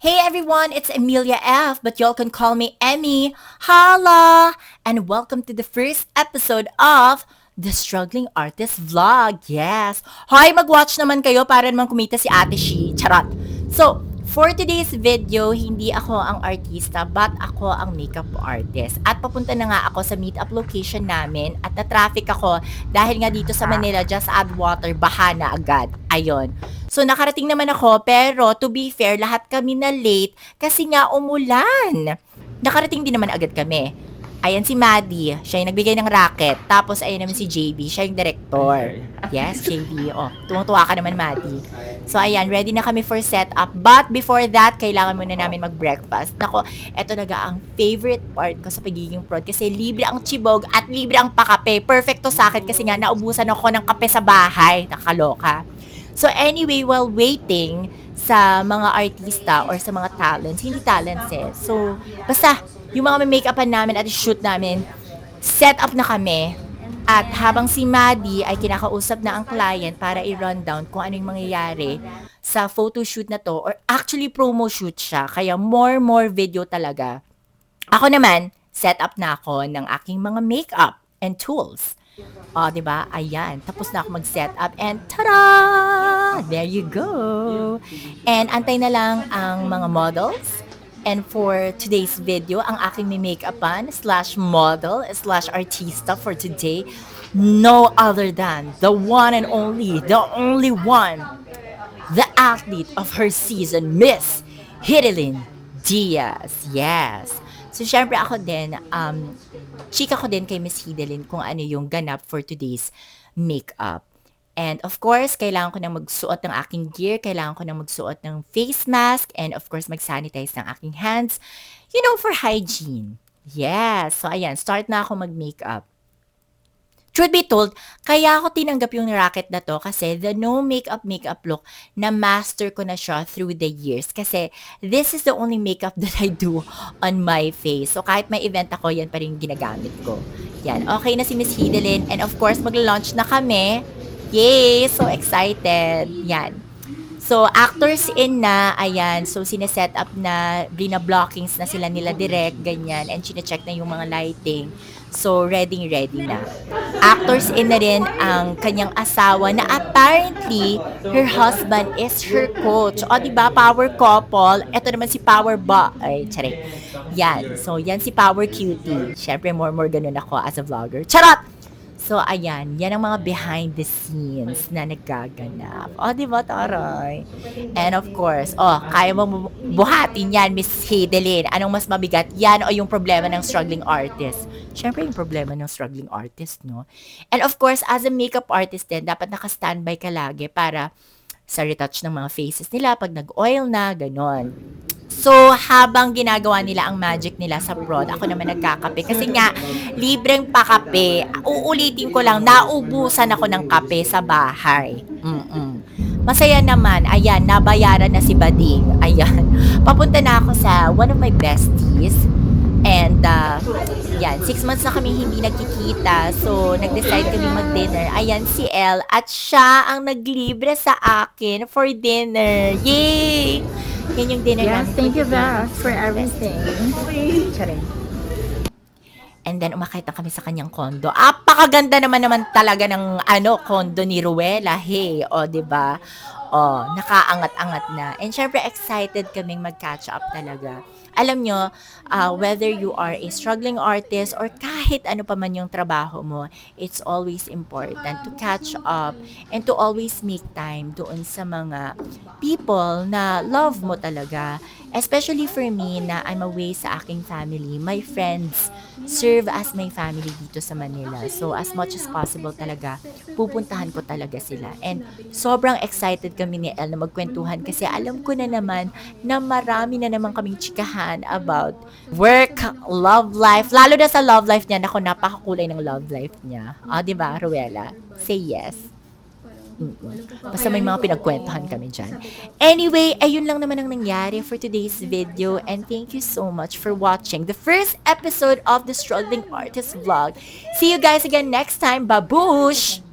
Hey everyone, it's Emilia F, but y'all can call me Emmy. Holla! And welcome to the first episode of The Struggling Artist Vlog. Yes! Hoy, mag-watch naman kayo para naman kumita si Ate Shi. Charot! So, for today's video, hindi ako ang artista, but ako ang makeup artist. At papunta na nga ako sa meetup location namin at na-traffic ako dahil nga dito sa Manila, just add water, baha na agad. Ayon. So, nakarating naman ako, pero to be fair, lahat kami na late kasi nga umulan. Nakarating din naman agad kami. Ayan si Maddie, siya yung nagbigay ng racket. Tapos ayan naman si JB, siya yung director. Yes, JB. Oh, tumutuwa ka naman, Maddie. So ayan, ready na kami for setup. But before that, kailangan muna namin mag-breakfast. Nako, eto naga ang favorite part ko sa pagiging prod kasi libre ang chibog at libre ang pakape. Perfecto sa akin kasi nga naubusan ako ng kape sa bahay. Nakaloka. So anyway, while waiting sa mga artista or sa mga talents, hindi talents eh. So, basta, yung mga make-upan namin at shoot namin, set up na kami. At habang si Maddie ay kinakausap na ang client para i-rundown kung ano yung mangyayari sa photo shoot na to, or actually promo shoot siya, kaya more video talaga. Ako naman, set up na ako ng aking mga makeup and tools. O, di ba? Ayan. Tapos na ako mag-set up and tada! There you go. And antay na lang ang mga models. And for today's video, ang aking may make-upan slash model slash artista for today, no other than the one and only, the only one, the athlete of her season, Miss Hidilyn Diaz. Yes. So, syempre ako din, chika ko din kay Miss Hidilyn kung ano yung ganap for today's makeup. And of course, kailangan ko nang magsuot ng aking gear, kailangan ko nang magsuot ng face mask, and of course, mag-sanitize ng aking hands, for hygiene. Yes. So, ayan, start na ako mag-makeup. Truth be told, kaya ako tinanggap yung racket na to kasi the no makeup look na master ko na siya through the years. Kasi this is the only makeup that I do on my face. So kahit may event ako, yan pa rin ginagamit ko. Yan, okay na si Miss Hidilyn. And of course, magla-launch na kami. Yay! So excited. Yan. So, actors in na, ayan, so sineset up na, blina-blockings na sila nila direct, ganyan, and chinecheck na yung mga lighting. So, ready na. Actors in na rin ang kanyang asawa na apparently, her husband is her coach. O, diba, power couple. Ito naman si Power Ba. Ay, charing. Yan. So, yan si Power Cutie. Siyempre, more ganun ako as a vlogger. Charot! So, ayan. Yan ang mga behind the scenes na nagaganap. O, diba, taray? And of course, kaya mo buhatin yan, Miss Hidilyn. Anong mas mabigat? Yan o yung problema ng struggling artist? Siyempre, yung problema ng struggling artist, no? And of course, as a makeup artist din, dapat naka-standby ka lagi para sa retouch ng mga faces nila pag nag-oil na, ganon. So, habang ginagawa nila ang magic nila sa prod, ako naman nagkakape. Kasi nga, libreng pakape. Uulitin ko lang, naubusan ako ng kape sa bahay. Masaya naman. Ayan, nabayaran na si Bading. Ayan. Papunta na ako sa one of my besties. And, yan, 6 months na kami hindi nagkikita. So, nag-decide kami mag-dinner. Ayan, si Elle. At siya ang naglibre sa akin for dinner. Yay! Yan yung dinner Yes, namin. thank you, Beth, for everything. Charing. And then, umakit na kami sa kanyang kondo. Apakaganda naman talaga ng kondo ni Ruela. Hey, o, diba? O, nakaangat-angat na. And syempre, excited kaming mag-catch up talaga. Alam nyo, whether you are a struggling artist or kahit ano pa man yung trabaho mo, it's always important to catch up and to always make time doon sa mga people na love mo talaga. Especially for me na I'm away sa aking family, my friends serve as my family dito sa Manila. So as much as possible talaga, pupuntahan ko talaga sila. And sobrang excited kami ni Elle na magkwentuhan kasi alam ko na naman na marami na naman kaming chikahan about work, love life. Lalo na sa love life niya, naku, napakakulay ng love life niya. Diba, Ruela? Say yes. Basta may mga pinagkwentuhan kami dyan. Anyway, ayun lang naman ang nangyari for today's video. And thank you so much for watching the first episode of the Struggling Artist Vlog. See you guys again next time. Babush!